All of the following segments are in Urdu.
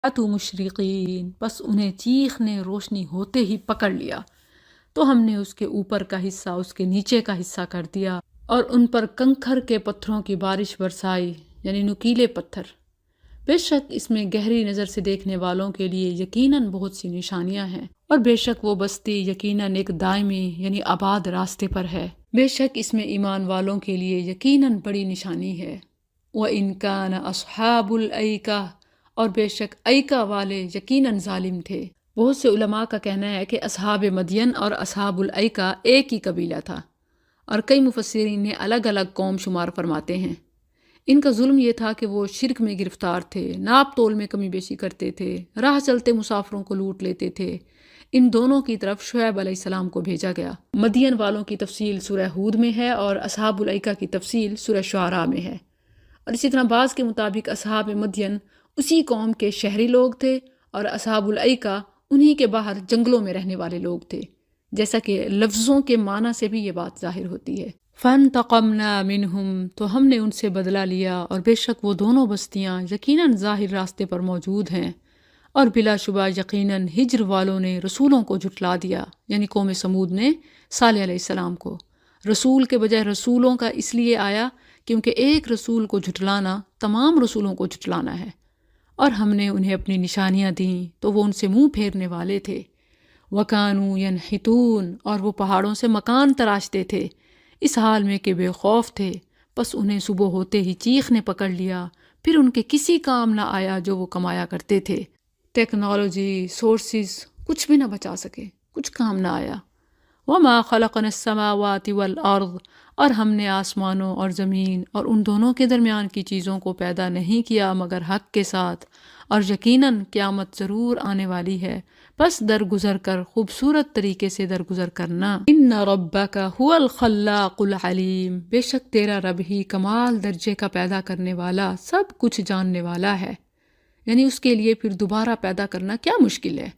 تو مشرقین، بس انہیں چیخ نے روشنی ہوتے ہی پکڑ لیا، تو ہم نے اس کے اوپر کا حصہ اس کے نیچے کا حصہ کر دیا اور ان پر کنکر کے پتھروں کی بارش برسائی، یعنی نکیلے پتھر۔ بے شک اس میں گہری نظر سے دیکھنے والوں کے لیے یقیناً بہت سی نشانیاں ہیں، اور بے شک وہ بستی یقیناً ایک دائمی یعنی آباد راستے پر ہے۔ بے شک اس میں ایمان والوں کے لیے یقیناً بڑی نشانی ہے۔ وَإِن كَانَ أَصْحَابُ الْأَيْكَةِ، اور بے شک ایکا والے یقیناً ظالم تھے۔ بہت سے علماء کا کہنا ہے کہ اصحاب مدین اور اصحاب الایکا ایک ہی قبیلہ تھا، اور کئی مفسرین نے الگ الگ قوم شمار فرماتے ہیں۔ ان کا ظلم یہ تھا کہ وہ شرک میں گرفتار تھے، ناپ تول میں کمی بیشی کرتے تھے، راہ چلتے مسافروں کو لوٹ لیتے تھے۔ ان دونوں کی طرف شعیب علیہ السلام کو بھیجا گیا۔ مدین والوں کی تفصیل سورہ ہود میں ہے اور اصحاب الایکا کی تفصیل سورہ شعراء میں ہے۔ اور اسی طرح بعض کے مطابق اصحاب مدین اسی قوم کے شہری لوگ تھے اور اصحاب الایکا انہی کے باہر جنگلوں میں رہنے والے لوگ تھے، جیسا کہ لفظوں کے معنی سے بھی یہ بات ظاہر ہوتی ہے۔ فَانْتَقَمْنَا مِنْهُمْ، تو ہم نے ان سے بدلہ لیا، اور بے شک وہ دونوں بستیاں یقیناً ظاہر راستے پر موجود ہیں، اور بلا شبہ یقیناً ہجر والوں نے رسولوں کو جھٹلا دیا، یعنی قوم سمود نے صالح علیہ السلام کو۔ رسول کے بجائے رسولوں کا اس لیے آیا کیونکہ ایک رسول کو جھٹلانا تمام رسولوں کو جھٹلانا ہے، اور ہم نے انہیں اپنی نشانیاں دیں تو وہ ان سے منہ پھیرنے والے تھے۔ وَكَانُوا يَنْحِتُونَ، اور وہ پہاڑوں سے مکان تراشتے تھے، اس حال میں کہ بے خوف تھے، پس انہیں صبح ہوتے ہی چیخ نے پکڑ لیا، پھر ان کے کسی کام نہ آیا جو وہ کمایا کرتے تھے۔ ٹیکنالوجی، سورسز کچھ بھی نہ بچا سکے، کچھ کام نہ آیا۔ وَمَا خَلَقْنَا السَّمَاوَاتِ وَالْأَرْضَ، اور ہم نے آسمانوں اور زمین اور ان دونوں کے درمیان کی چیزوں کو پیدا نہیں کیا مگر حق کے ساتھ، اور یقیناً قیامت ضرور آنے والی ہے، پس درگزر کر خوبصورت طریقے سے درگزر کرنا۔ ان ربک هو الخلاق العلیم، بے شک تیرا رب ہی کمال درجے کا پیدا کرنے والا، سب کچھ جاننے والا ہے۔ یعنی اس کے لیے پھر دوبارہ پیدا کرنا کیا مشکل ہے؟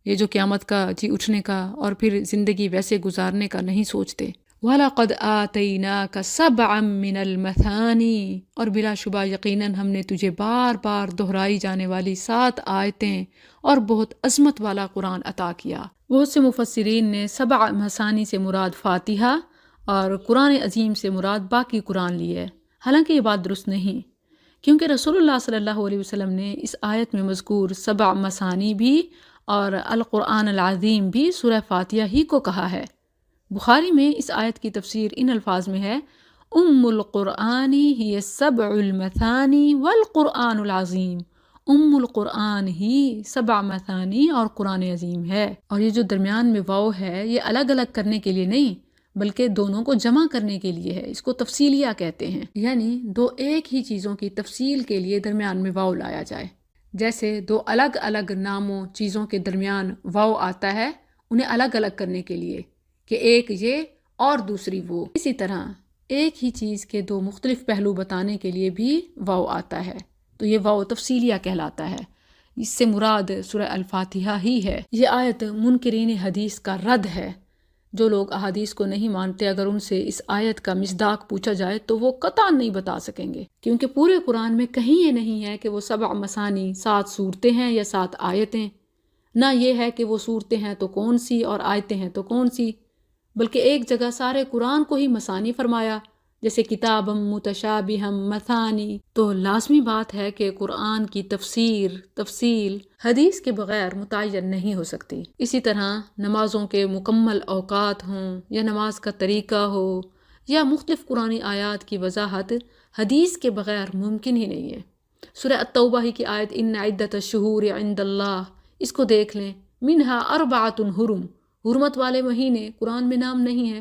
یہ جو قیامت کا اٹھنے کا اور پھر زندگی ویسے گزارنے کا نہیں سوچتے۔ وَلَقَدْ آتَيْنَاكَ سَبْعًا مِّنَ الْمَثَانِي، اور بلا شبہ یقیناً ہم نے تجھے بار بار دہرائی جانے والی 7 آیتیں اور بہت عظمت والا قرآن عطا کیا۔ بہت سے مفسرین نے 7 مثانی سے مراد فاتحہ اور قرآن عظیم سے مراد باقی قرآن لی ہے، حالانکہ یہ بات درست نہیں، کیونکہ رسول اللہ صلی اللہ علیہ وسلم نے اس آیت میں مذکور 7 مثانی بھی اور القرآن العظیم بھی سورہ فاتحہ ہی کو کہا ہے۔ بخاری میں اس آیت کی تفسیر ان الفاظ میں ہے: ام القرآن ہی 7 المثانی والقرآن العظیم، ام القرآن ہی 7 مثانی اور قرآن عظیم ہے۔ اور یہ جو درمیان میں واو ہے، یہ الگ الگ کرنے کے لیے نہیں بلکہ دونوں کو جمع کرنے کے لیے ہے، اس کو تفصیلیہ کہتے ہیں، یعنی 2 ایک ہی چیزوں کی تفصیل کے لیے درمیان میں واو لایا جائے۔ جیسے 2 الگ الگ ناموں چیزوں کے درمیان واو آتا ہے انہیں الگ الگ کرنے کے لیے کہ ایک یہ اور دوسری وہ، اسی طرح ایک ہی چیز کے 2 مختلف پہلو بتانے کے لیے بھی واو آتا ہے، تو یہ واو تفصیلیہ کہلاتا ہے۔ اس سے مراد سورہ الفاتحہ ہی ہے۔ یہ آیت منکرین حدیث کا رد ہے۔ جو لوگ احادیث کو نہیں مانتے، اگر ان سے اس آیت کا مصداق پوچھا جائے تو وہ قطعاً نہیں بتا سکیں گے، کیونکہ پورے قرآن میں کہیں یہ نہیں ہے کہ وہ 7 مثانی 7 صورتیں ہیں یا 7 آیتیں، نہ یہ ہے کہ وہ صورتیں ہیں تو کون سی اور آیتیں ہیں تو کون سی، بلکہ ایک جگہ سارے قرآن کو ہی مثانی فرمایا، جیسے کتابم متشابہم مثانی۔ تو لازمی بات ہے کہ قرآن کی تفصیل حدیث کے بغیر متعین نہیں ہو سکتی۔ اسی طرح نمازوں کے مکمل اوقات ہوں یا نماز کا طریقہ ہو یا مختلف قرآنی آیات کی وضاحت حدیث کے بغیر ممکن ہی نہیں ہے۔ سورہ التوبہ ہی کی آیت ان عدت الشہور عند اللہ، اس کو دیکھ لیں، منہا 4 حرم، حرمت والے مہینے قرآن میں نام نہیں ہے،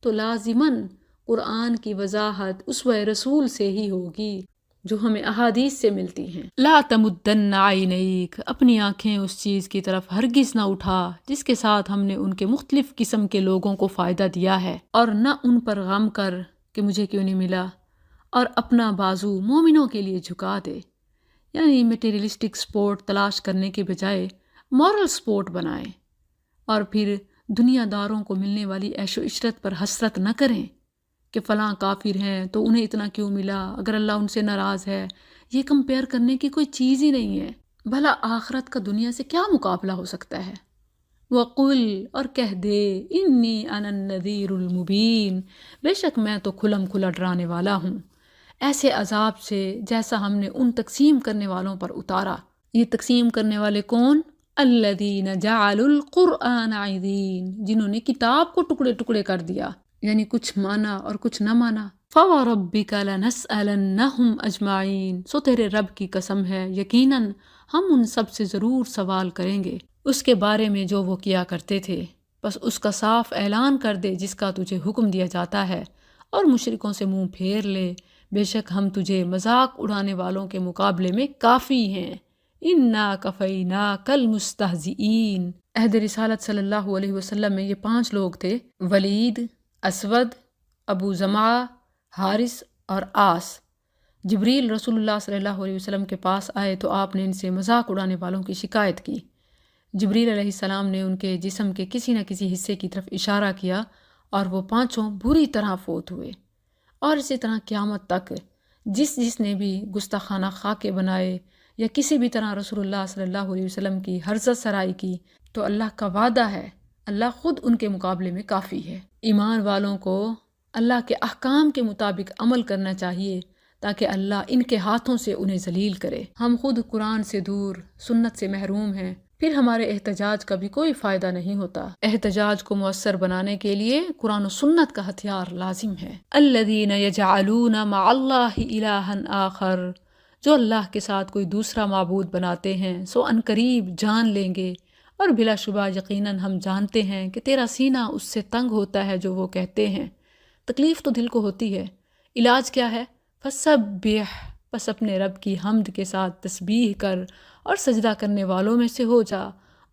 تو لازماً قرآن کی وضاحت اسوہ رسول سے ہی ہوگی جو ہمیں احادیث سے ملتی ہیں۔ لا تمدن عینیک، اپنی آنکھیں اس چیز کی طرف ہرگز نہ اٹھا جس کے ساتھ ہم نے ان کے مختلف قسم کے لوگوں کو فائدہ دیا ہے، اور نہ ان پر غم کر کہ مجھے کیوں نہیں ملا، اور اپنا بازو مومنوں کے لیے جھکا دے، یعنی میٹیریلسٹک سپورٹ تلاش کرنے کے بجائے مورل سپورٹ بنائیں، اور پھر دنیا داروں کو ملنے والی عیش و عشرت پر حسرت نہ کریں کہ فلاں کافر ہیں تو انہیں اتنا کیوں ملا، اگر اللہ ان سے ناراض ہے۔ یہ کمپیئر کرنے کی کوئی چیز ہی نہیں ہے، بھلا آخرت کا دنیا سے کیا مقابلہ ہو سکتا ہے؟ وقل، اور کہہ دے، انی انا النذیر المبین، بے شک میں تو کھلم کھلا ڈرانے والا ہوں ایسے عذاب سے جیسا ہم نے ان تقسیم کرنے والوں پر اتارا۔ یہ تقسیم کرنے والے کون؟ الذین جعلوا القرآن عضین، جنہوں نے کتاب کو ٹکڑے ٹکڑے کر دیا، یعنی کچھ مانا اور کچھ نہ مانا۔ فوربک لنسألنہم اجمعین، سو تیرے رب کی قسم ہے یقیناً ہم ان سب سے ضرور سوال کریں گے اس کے بارے میں جو وہ کیا کرتے تھے۔ بس اس کا صاف اعلان کر دے جس کا تجھے حکم دیا جاتا ہے، اور مشرکوں سے منہ پھیر لے، بے شک ہم تجھے مذاق اڑانے والوں کے مقابلے میں کافی ہیں۔ انا کفیناک المستہزئین، عہد رسالت صلی اللہ علیہ وسلم میں یہ 5 لوگ تھے: ولید، اسود، ابو زمعہ، حارث اور عاص۔ جبریل رسول اللہ صلی اللہ علیہ وسلم کے پاس آئے تو آپ نے ان سے مذاق اڑانے والوں کی شکایت کی۔ جبریل علیہ السلام نے ان کے جسم کے کسی نہ کسی حصے کی طرف اشارہ کیا اور وہ 5 بری طرح فوت ہوئے۔ اور اسی طرح قیامت تک جس نے بھی گستاخانہ خاکے بنائے یا کسی بھی طرح رسول اللہ صلی اللہ علیہ وسلم کی حرزت سرائی کی، تو اللہ کا وعدہ ہے اللہ خود ان کے مقابلے میں کافی ہے۔ ایمان والوں کو اللہ کے احکام کے مطابق عمل کرنا چاہیے تاکہ اللہ ان کے ہاتھوں سے انہیں ذلیل کرے۔ ہم خود قرآن سے دور، سنت سے محروم ہیں، پھر ہمارے احتجاج کا بھی کوئی فائدہ نہیں ہوتا۔ احتجاج کو مؤثر بنانے کے لیے قرآن و سنت کا ہتھیار لازم ہے۔ الذین یجعلون مع اللہ الہا آخر، جو اللہ کے ساتھ کوئی دوسرا معبود بناتے ہیں سو عنقریب جان لیں گے، اور بلا شبہ یقیناً ہم جانتے ہیں کہ تیرا سینہ اس سے تنگ ہوتا ہے جو وہ کہتے ہیں۔ تکلیف تو دل کو ہوتی ہے، علاج کیا ہے؟ فسبح، پس اپنے رب کی حمد کے ساتھ تسبیح کر اور سجدہ کرنے والوں میں سے ہو جا،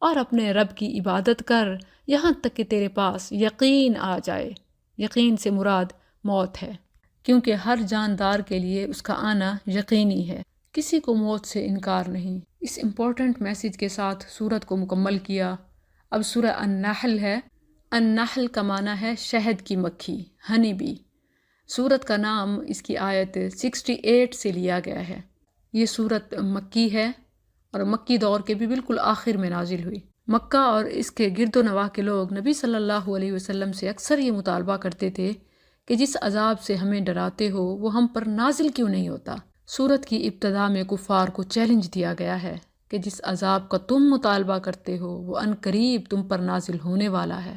اور اپنے رب کی عبادت کر یہاں تک کہ تیرے پاس یقین آ جائے۔ یقین سے مراد موت ہے، کیونکہ ہر جاندار کے لیے اس کا آنا یقینی ہے، کسی کو موت سے انکار نہیں۔ اس امپورٹنٹ میسیج کے ساتھ سورت کو مکمل کیا۔ اب سورہ النحل ہے۔ النحل کا معنی ہے شہد کی مکھی، ہنی بی۔ سورت کا نام اس کی آیت 68 سے لیا گیا ہے۔ یہ سورت مکی ہے اور مکی دور کے بھی بالکل آخر میں نازل ہوئی۔ مکہ اور اس کے گرد و نواح کے لوگ نبی صلی اللہ علیہ وسلم سے اکثر یہ مطالبہ کرتے تھے کہ جس عذاب سے ہمیں ڈراتے ہو وہ ہم پر نازل کیوں نہیں ہوتا۔ سورت کی ابتدا میں کفار کو چیلنج دیا گیا ہے کہ جس عذاب کا تم مطالبہ کرتے ہو وہ عنقریب تم پر نازل ہونے والا ہے۔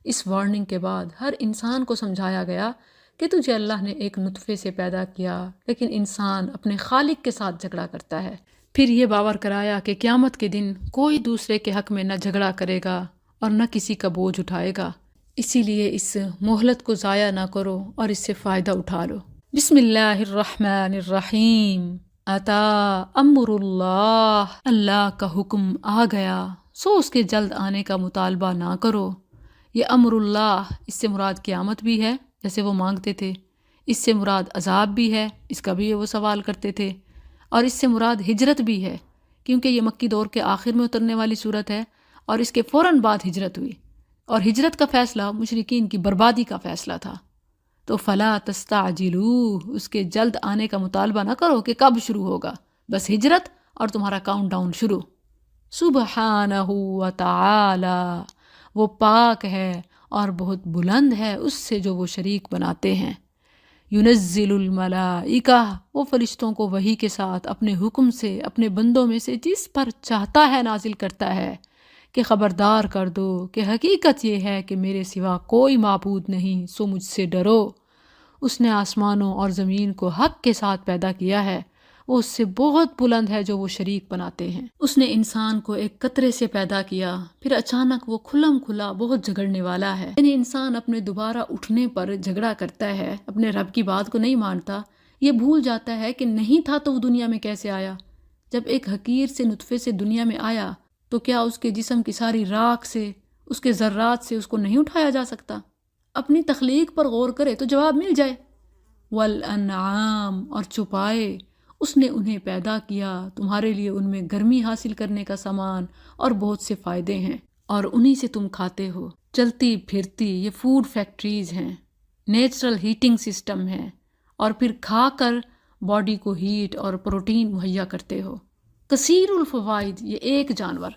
اس وارننگ کے بعد ہر انسان کو سمجھایا گیا کہ تجھے اللہ نے ایک نطفے سے پیدا کیا، لیکن انسان اپنے خالق کے ساتھ جھگڑا کرتا ہے۔ پھر یہ باور کرایا کہ قیامت کے دن کوئی دوسرے کے حق میں نہ جھگڑا کرے گا اور نہ کسی کا بوجھ اٹھائے گا، اسی لیے اس مہلت کو ضائع نہ کرو اور اس سے فائدہ اٹھا لو۔ بسم اللہ الرحمن الرحیم۔ اتا امر اللہ، اللہ کا حکم آ گیا سو اس کے جلد آنے کا مطالبہ نہ کرو۔ یہ امر اللہ، اس سے مراد قیامت بھی ہے جیسے وہ مانگتے تھے، اس سے مراد عذاب بھی ہے، اس کا بھی وہ سوال کرتے تھے، اور اس سے مراد ہجرت بھی ہے کیونکہ یہ مکی دور کے آخر میں اترنے والی صورت ہے اور اس کے فوراً بعد ہجرت ہوئی، اور ہجرت کا فیصلہ مشرکین کی بربادی کا فیصلہ تھا۔ تو فلا تستعجلوہ، اس کے جلد آنے کا مطالبہ نہ کرو کہ کب شروع ہوگا، بس ہجرت اور تمہارا کاؤنٹ ڈاؤن شروع۔ سبحانہ وتعالی، وہ پاک ہے اور بہت بلند ہے اس سے جو وہ شریک بناتے ہیں۔ ینزل الملائکہ، وہ فرشتوں کو وحی کے ساتھ اپنے حکم سے اپنے بندوں میں سے جس پر چاہتا ہے نازل کرتا ہے کہ خبردار کر دو کہ حقیقت یہ ہے کہ میرے سوا کوئی معبود نہیں، سو مجھ سے ڈرو۔ اس نے آسمانوں اور زمین کو حق کے ساتھ پیدا کیا ہے، وہ اس سے بہت بلند ہے جو وہ شریک بناتے ہیں۔ اس نے انسان کو ایک قطرے سے پیدا کیا، پھر اچانک وہ کھلم کھلا بہت جھگڑنے والا ہے۔ یعنی انسان اپنے دوبارہ اٹھنے پر جھگڑا کرتا ہے، اپنے رب کی بات کو نہیں مانتا، یہ بھول جاتا ہے کہ نہیں تھا تو وہ دنیا میں کیسے آیا۔ جب ایک حقیر سے نطفے سے دنیا میں آیا تو کیا اس کے جسم کی ساری راکھ سے، اس کے ذرات سے اس کو نہیں اٹھایا جا سکتا؟ اپنی تخلیق پر غور کرے تو جواب مل جائے۔ والانعام، اور چھپائے، اس نے انہیں پیدا کیا، تمہارے لیے ان میں گرمی حاصل کرنے کا سامان اور بہت سے فائدے ہیں، اور انہی سے تم کھاتے ہو۔ چلتی پھرتی یہ فوڈ فیکٹریز ہیں، نیچرل ہیٹنگ سسٹم ہے، اور پھر کھا کر باڈی کو ہیٹ اور پروٹین مہیا کرتے ہو۔ کثیر الفوائد، یہ ایک جانور،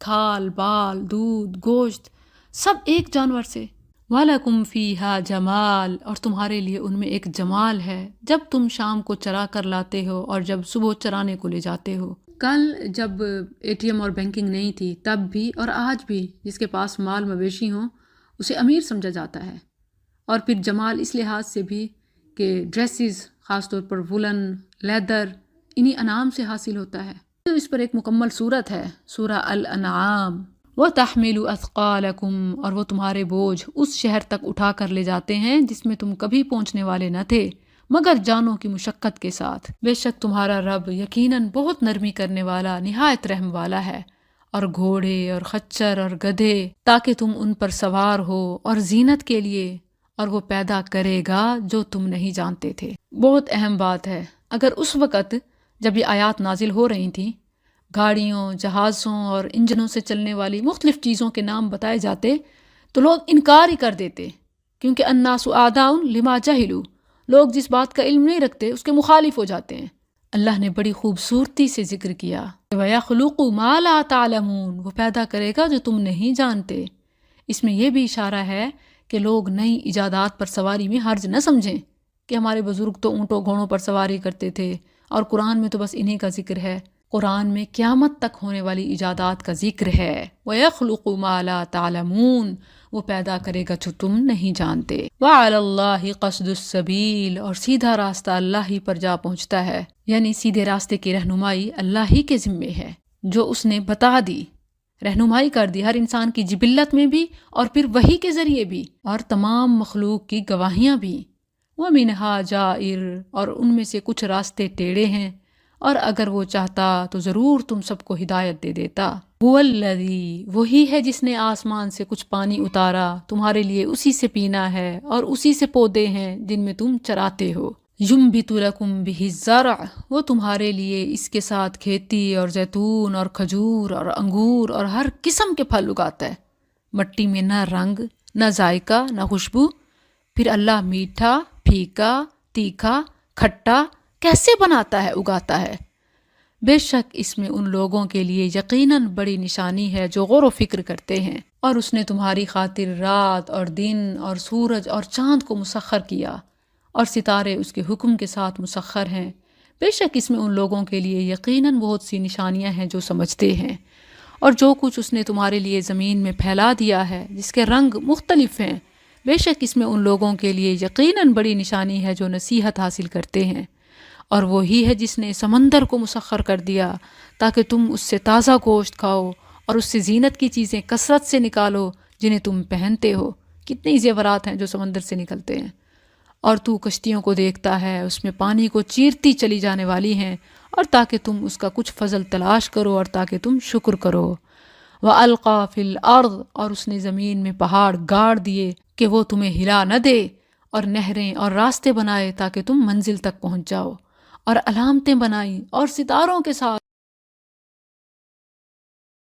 کھال بال دودھ گوشت سب ایک جانور سے۔ وَلَكُمْ فِيهَا جَمَال، اور تمہارے لیے ان میں ایک جمال ہے جب تم شام کو چرا کر لاتے ہو اور جب صبح چرانے کو لے جاتے ہو۔ کل جب اے ٹی ایم اور بینکنگ نہیں تھی تب بھی اور آج بھی جس کے پاس مال مویشی ہوں اسے امیر سمجھا جاتا ہے، اور پھر جمال اس لحاظ سے بھی کہ ڈریسز خاص طور پر وولن لیدر انہی انعام سے حاصل ہوتا ہے۔ تو اس پر ایک مکمل صورت ہے، سورہ الانعام۔ وَتَحْمِلُ أَثْقَالَكُمْ، اور وہ تمہارے بوجھ اس شہر تک اٹھا کر لے جاتے ہیں جس میں تم کبھی پہنچنے والے نہ تھے مگر جانوں کی مشقت کے ساتھ۔ بے شک تمہارا رب یقیناً بہت نرمی کرنے والا نہایت رحم والا ہے۔ اور گھوڑے اور خچر اور گدھے تاکہ تم ان پر سوار ہو اور زینت کے لیے، اور وہ پیدا کرے گا جو تم نہیں جانتے تھے۔ بہت اہم بات ہے، اگر اس وقت جب یہ آیات نازل ہو رہی تھیں گاڑیوں جہازوں اور انجنوں سے چلنے والی مختلف چیزوں کے نام بتائے جاتے تو لوگ انکار ہی کر دیتے، کیونکہ الناس اعداء لما جہلوا، لوگ جس بات کا علم نہیں رکھتے اس کے مخالف ہو جاتے ہیں۔ اللہ نے بڑی خوبصورتی سے ذکر کیا وَيَخْلُقُ مَا لَا تَعْلَمُونَ، وہ پیدا کرے گا جو تم نہیں جانتے۔ اس میں یہ بھی اشارہ ہے کہ لوگ نئی ایجادات پر سواری میں حرج نہ سمجھیں کہ ہمارے بزرگ تو اونٹوں گھوڑوں پر سواری کرتے تھے اور قرآن میں تو بس انہی کا ذکر ہے۔ قرآن میں قیامت تک ہونے والی ایجادات کا ذکر ہے۔ وَيَخْلُقُ مَا لَا تَعْلَمُونَ، وہ پیدا کرے گا جو تم نہیں جانتے۔ وَعَلَى اللَّهِ قَصْدُ السَّبِيلِ، اور سیدھا راستہ اللہ ہی پر جا پہنچتا ہے، یعنی سیدھے راستے کی رہنمائی اللہ ہی کے ذمے ہے جو اس نے بتا دی، رہنمائی کر دی ہر انسان کی جبلت میں بھی اور پھر وحی کے ذریعے بھی، اور تمام مخلوق کی گواہیاں بھی۔ وَمِنْهَا جَائِرٌ، اور ان میں سے کچھ راستے ٹیڑھے ہیں، اور اگر وہ چاہتا تو ضرور تم سب کو ہدایت دے دیتا۔ هُوَ الَّذِي، وہی ہے جس نے آسمان سے کچھ پانی اتارا، تمہارے لیے اسی سے پینا ہے اور اسی سے پودے ہیں جن میں تم چراتے ہو۔ يُنْبِتُ لَكُمْ بِهِ الزَّرْعَ، وہ تمہارے لیے اس کے ساتھ کھیتی اور زیتون اور کھجور اور انگور اور ہر قسم کے پھل اگاتا ہے۔ مٹی میں نہ رنگ نہ ذائقہ نہ خوشبو، پھر اللہ میٹھا پھیکا تیکھا کھٹا کیسے بناتا ہے اگاتا ہے۔ بے شک اس میں ان لوگوں کے لیے یقیناً بڑی نشانی ہے جو غور و فکر کرتے ہیں۔ اور اس نے تمہاری خاطر رات اور دن اور سورج اور چاند کو مسخر کیا، اور ستارے اس کے حکم کے ساتھ مسخر ہیں۔ بے شک اس میں ان لوگوں کے لیے یقیناً بہت سی نشانیاں ہیں جو سمجھتے ہیں۔ اور جو کچھ اس نے تمہارے لیے زمین میں پھیلا دیا ہے جس کے رنگ مختلف ہیں، بے شک اس میں ان لوگوں کے لیے یقیناً بڑی نشانی ہے جو نصیحت حاصل کرتے ہیں۔ اور وہی ہے جس نے سمندر کو مسخر کر دیا تاکہ تم اس سے تازہ گوشت کھاؤ اور اس سے زینت کی چیزیں کثرت سے نکالو جنہیں تم پہنتے ہو۔ کتنی زیورات ہیں جو سمندر سے نکلتے ہیں۔ اور تو کشتیوں کو دیکھتا ہے، اس میں پانی کو چیرتی چلی جانے والی ہیں، اور تاکہ تم اس کا کچھ فضل تلاش کرو اور تاکہ تم شکر کرو۔ وَأَلْقَى فِي الْأَرْضِ، اور اس نے زمین میں پہاڑ گاڑ دیے کہ وہ تمہیں ہلا نہ دے، اور نہریں اور راستے بنائے تاکہ تم منزل تک پہنچ جاؤ، اور علامتیں بنائیں اور ستاروں کے ساتھ